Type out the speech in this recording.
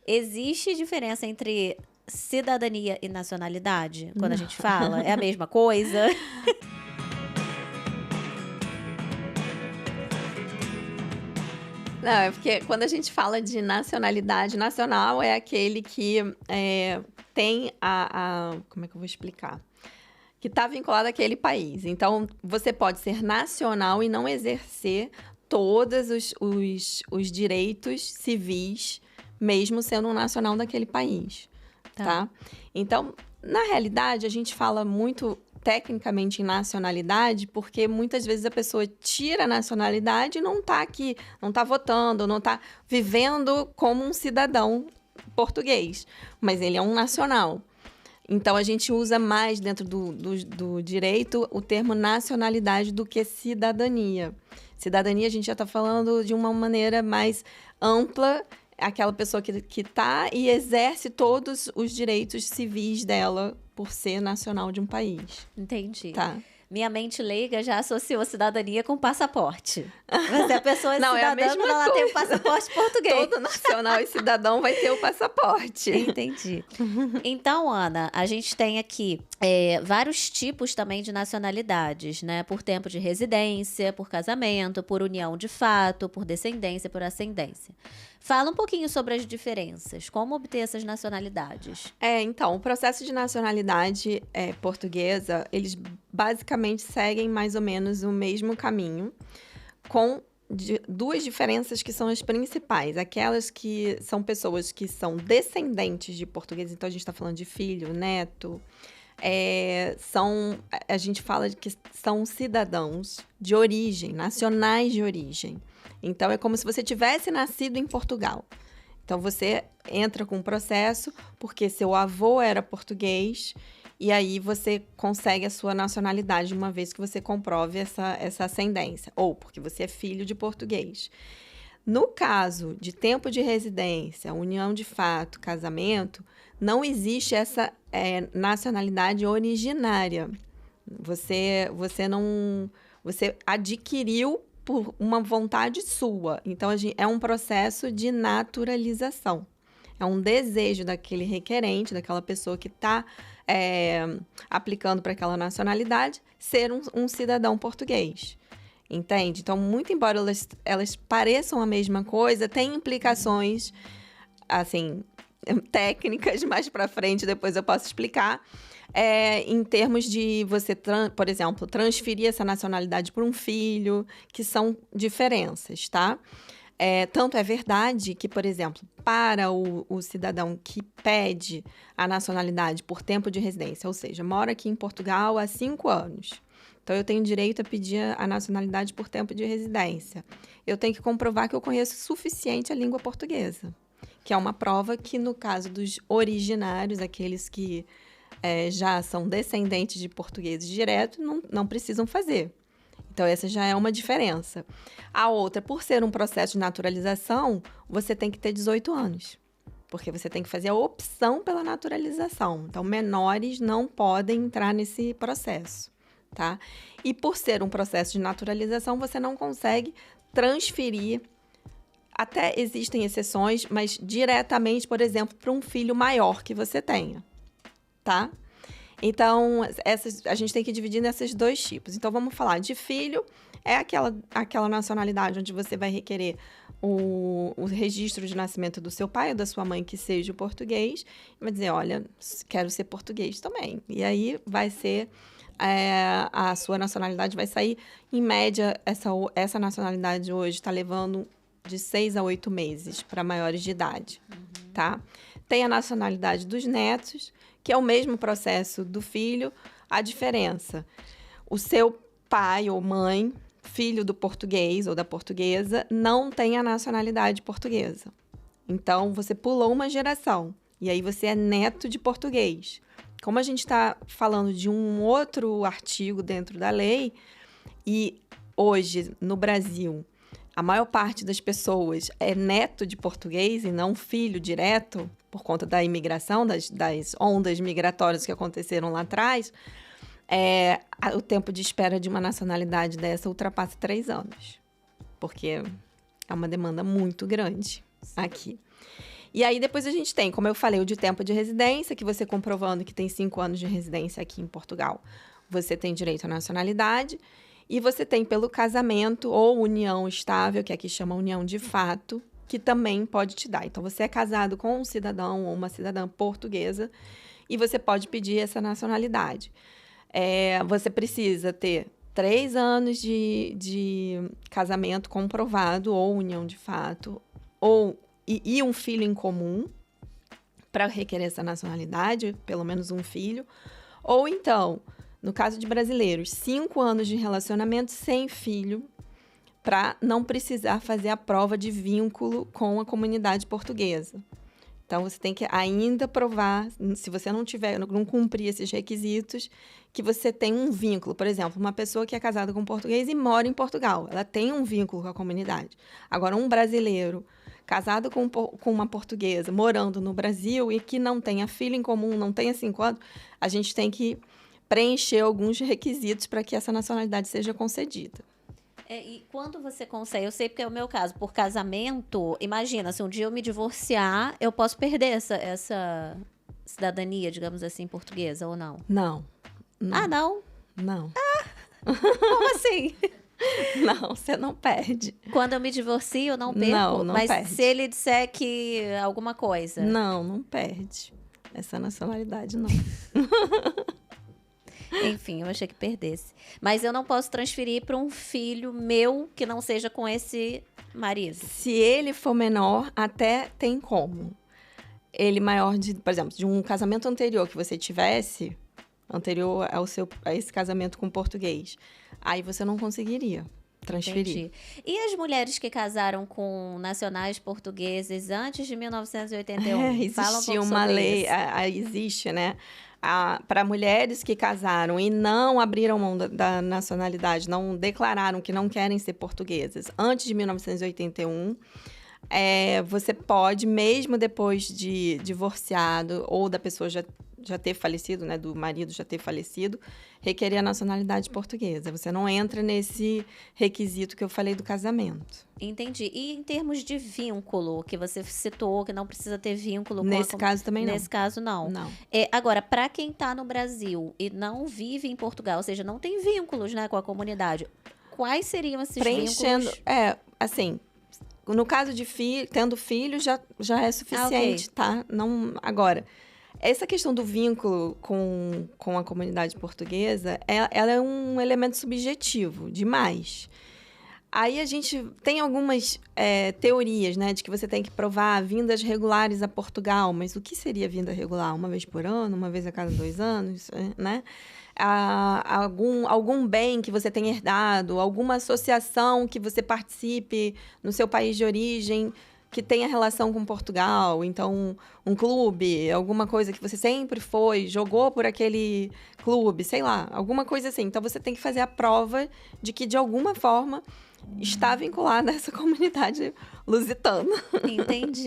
Existe diferença entre cidadania e nacionalidade? Quando a gente fala? É a mesma coisa? Não, é porque quando a gente fala de nacionalidade, nacional é aquele que tem como é que eu vou explicar? Que está vinculado àquele país. Então, você pode ser nacional e não exercer todos os direitos civis, mesmo sendo um nacional daquele país, tá? Então, na realidade, a gente fala muito tecnicamente em nacionalidade, porque muitas vezes a pessoa tira a nacionalidade e não está aqui, não está votando, não está vivendo como um cidadão português, mas ele é um nacional. Então, a gente usa mais dentro do direito o termo nacionalidade do que cidadania. Cidadania, a gente já está falando de uma maneira mais ampla, aquela pessoa que está e exerce todos os direitos civis dela por ser nacional de um país. Entendi. Tá. Minha mente leiga já associou cidadania com passaporte. Mas a pessoa é Não, cidadã é a mesma quando ela tem o passaporte português. Todo nacional e cidadão vai ter o passaporte. Entendi. Então, Ana, a gente tem aqui vários tipos também de nacionalidades, né? Por tempo de residência, por casamento, por união de fato, por descendência, por ascendência. Fala um pouquinho sobre as diferenças. Como obter essas nacionalidades? Então, o processo de nacionalidade portuguesa, eles basicamente seguem mais ou menos o mesmo caminho, com duas diferenças que são as principais. Aquelas que são pessoas que são descendentes de portugueses, então a gente está falando de filho, neto, a gente fala de que são cidadãos de origem, nacionais de origem. Então, é como se você tivesse nascido em Portugal. Então, você entra com um processo porque seu avô era português e aí você consegue a sua nacionalidade uma vez que você comprove essa ascendência. Ou porque você é filho de português. No caso de tempo de residência, união de fato, casamento, não existe essa nacionalidade originária. Você adquiriu por uma vontade sua. Então, é um processo de naturalização. É um desejo daquele requerente, daquela pessoa que está aplicando para aquela nacionalidade, ser um cidadão português. Entende? Então, muito embora elas pareçam a mesma coisa, tem implicações, assim, técnicas mais para frente, depois eu posso explicar. Em termos de você, por exemplo, transferir essa nacionalidade para um filho, que são diferenças, tá? Tanto é verdade que, por exemplo, para o cidadão que pede a nacionalidade por tempo de residência, ou seja, mora aqui em Portugal há 5 anos, então eu tenho direito a pedir a nacionalidade por tempo de residência. Eu tenho que comprovar que eu conheço o suficiente a língua portuguesa, que é uma prova que, no caso dos originários, aqueles que já são descendentes de portugueses direto, não precisam fazer. Então, essa já é uma diferença. A outra, por ser um processo de naturalização, você tem que ter 18 anos. Porque você tem que fazer a opção pela naturalização. Então, menores não podem entrar nesse processo, tá? E por ser um processo de naturalização, você não consegue transferir. Até existem exceções, mas diretamente, por exemplo, para um filho maior que você tenha, tá? Então, a gente tem que dividir nesses dois tipos. Então, vamos falar de filho, é aquela nacionalidade onde você vai requerer o registro de nascimento do seu pai ou da sua mãe que seja o português, e vai dizer, olha, quero ser português também. E aí vai ser, a sua nacionalidade vai sair, em média, essa nacionalidade hoje está levando de 6 a 8 meses para maiores de idade, tá? Tem a nacionalidade dos netos, que é o mesmo processo do filho. A diferença, o seu pai ou mãe, filho do português ou da portuguesa, não tem a nacionalidade portuguesa. Então, você pulou uma geração e aí você é neto de português. Como a gente está falando de um outro artigo dentro da lei, e hoje, no Brasil, a maior parte das pessoas é neto de português e não filho direto, por conta da imigração, das ondas migratórias que aconteceram lá atrás, o tempo de espera de uma nacionalidade dessa ultrapassa 3 anos. Porque é uma demanda muito grande aqui. E aí, depois a gente tem, como eu falei, o de tempo de residência, que você comprovando que tem 5 anos de residência aqui em Portugal, você tem direito à nacionalidade. E você tem pelo casamento ou união estável, que aqui chama união de fato, que também pode te dar. Então, você é casado com um cidadão ou uma cidadã portuguesa e você pode pedir essa nacionalidade. Você precisa ter 3 anos de casamento comprovado ou união de fato, e um filho em comum para requerer essa nacionalidade, pelo menos um filho. Ou então, no caso de brasileiros, 5 anos de relacionamento sem filho, para não precisar fazer a prova de vínculo com a comunidade portuguesa. Então, você tem que ainda provar, se você não cumprir esses requisitos, que você tem um vínculo. Por exemplo, uma pessoa que é casada com um português e mora em Portugal, ela tem um vínculo com a comunidade. Agora, um brasileiro casado com uma portuguesa, morando no Brasil e que não tenha filho em comum, não tenha 5 anos, a gente tem que preencher alguns requisitos para que essa nacionalidade seja concedida. E quando você consegue, eu sei porque é o meu caso, por casamento, imagina, se um dia eu me divorciar, eu posso perder essa cidadania, digamos assim, portuguesa ou não? Não. Ah, não? Não. Como assim? Não, você não perde. Quando eu me divorcio, eu não perco? Não mas perde. se ele disser que alguma coisa? Não perde. Essa nacionalidade, não. Enfim, eu achei que perdesse. Mas eu não posso transferir para um filho meu que não seja com esse marido. Se ele for menor, até tem como. Ele maior por exemplo, de um casamento anterior que você tivesse, anterior a esse casamento com português, aí você não conseguiria transferir. Entendi. E as mulheres que casaram com nacionais portugueses antes de 1981? Fala um pouco Existia uma sobre lei, isso. existe, né? Para mulheres que casaram e não abriram mão da nacionalidade, não declararam que não querem ser portuguesas antes de 1981, você pode, mesmo depois de divorciado ou da pessoa já ter falecido, né, do marido já ter falecido, requerer a nacionalidade portuguesa. Você não entra nesse requisito que eu falei do casamento. Entendi. E em termos de vínculo, que você citou, que não precisa ter vínculo Nesse caso também não. Nesse caso, não. Não. Agora, para quem está no Brasil e não vive em Portugal, ou seja, não tem vínculos, né, com a comunidade, quais seriam esses vínculos? Assim, no caso de tendo filho, já é suficiente, ok. tá? Não, agora, essa questão do vínculo com a comunidade portuguesa, ela é um elemento subjetivo demais. Aí a gente tem algumas teorias, né, de que você tem que provar vindas regulares a Portugal. Mas o que seria vinda regular? Uma vez por ano? Uma vez a cada 2 anos? Né? Algum bem que você tenha herdado? Alguma associação que você participe no seu país de origem que tenha relação com Portugal? Então, um clube, alguma coisa que você sempre jogou por aquele clube, sei lá, alguma coisa assim. Então, você tem que fazer a prova de que, de alguma forma, está vinculada a essa comunidade lusitana. Entendi.